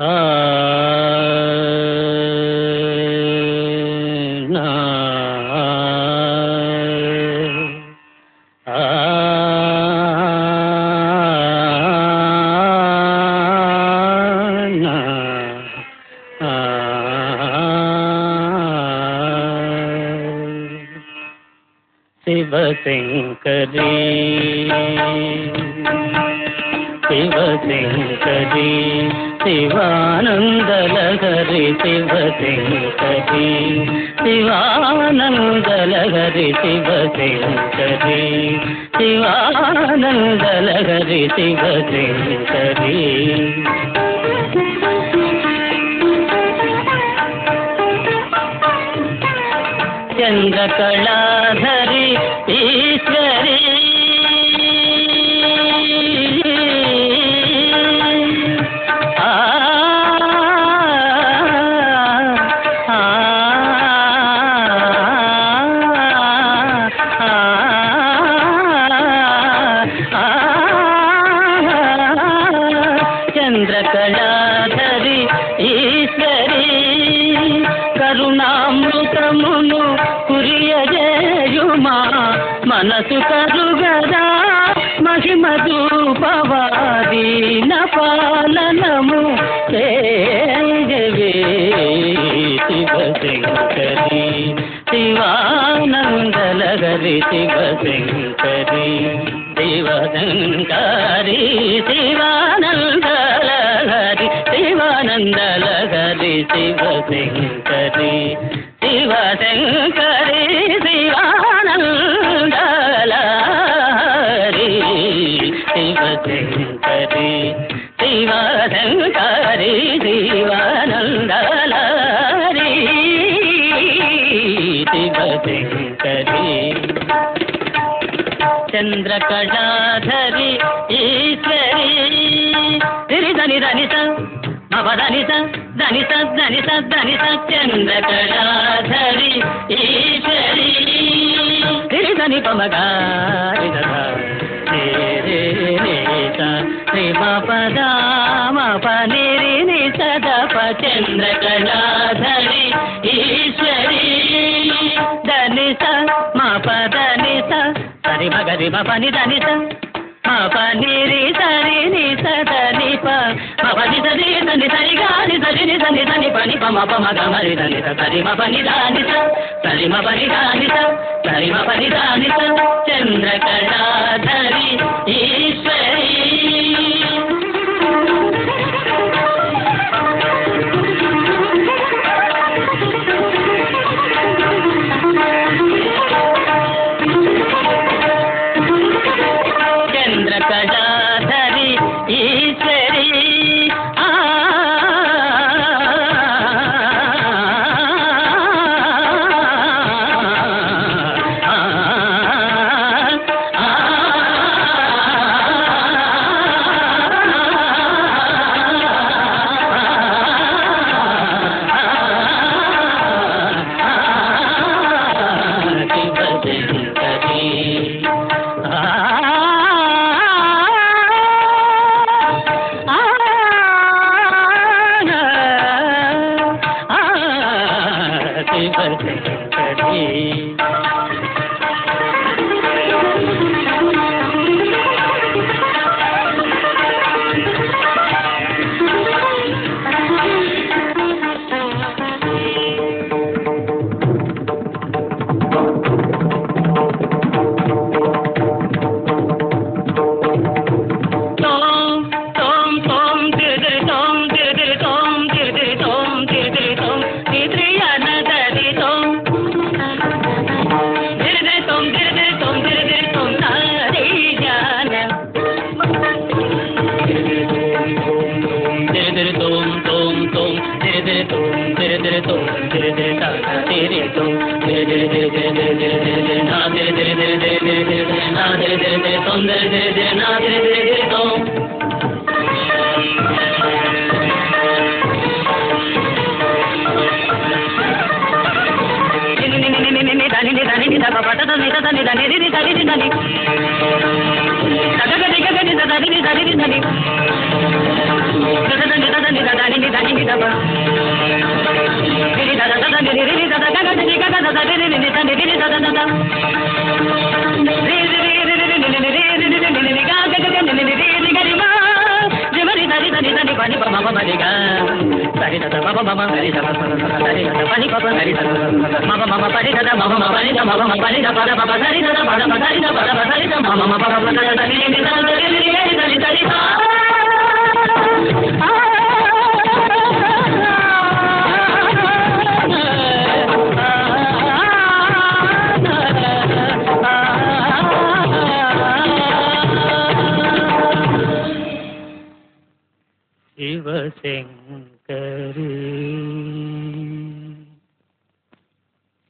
ఆ నా ఆ నా శివశంకరీ శివశంకరీ శివానందలహరి శివశంకరీ శివానందలహరి శివశంకరీ శివానందలహరి శివశంకరీ చంద్రకళాధరి ఈశ్వరీ చంద్రకళాధరి ఈశ్వరీ కరుణామృతమును కురియజేయుమా మనసు కరుగదా మహిమ దూపవాదీన పాలనము చేయవే శివశంకరీ శివానందలహరి శివశంకరీ శివశంకరీ శివానందలహరి శివానందలహరి శివశంకరీ శివశంకరీ శివానందలహరి శివశంకరీ శివశంకరీ శివానందలహరి శివశంకరీ చంద్రకళాధరి ఈశ్వరీ ధని ధని స మదని స ధని స ధని స ధని స చంద్రకళాధరి ఈశ్వరీ ధని పమగారి శ్రీ పద మపనిరి ని సదప చంద్రకళాధరి ఈశ్వరీ ధని స మపదని స సరి మగరి మపని ధని స మపనిరి సరి ని సదని ప మపని సరి ధని సరి గాని సరి ని ధని ధని పని పమ పమ గమరి ధని స సరి మపని ధాని స సరి మపని ధాని స సరి మపని ధాని స చంద్రకళాధరి ఈశ్వరీ చంద్రకళాధరి ఈశ్వరీ ధని శివశంకర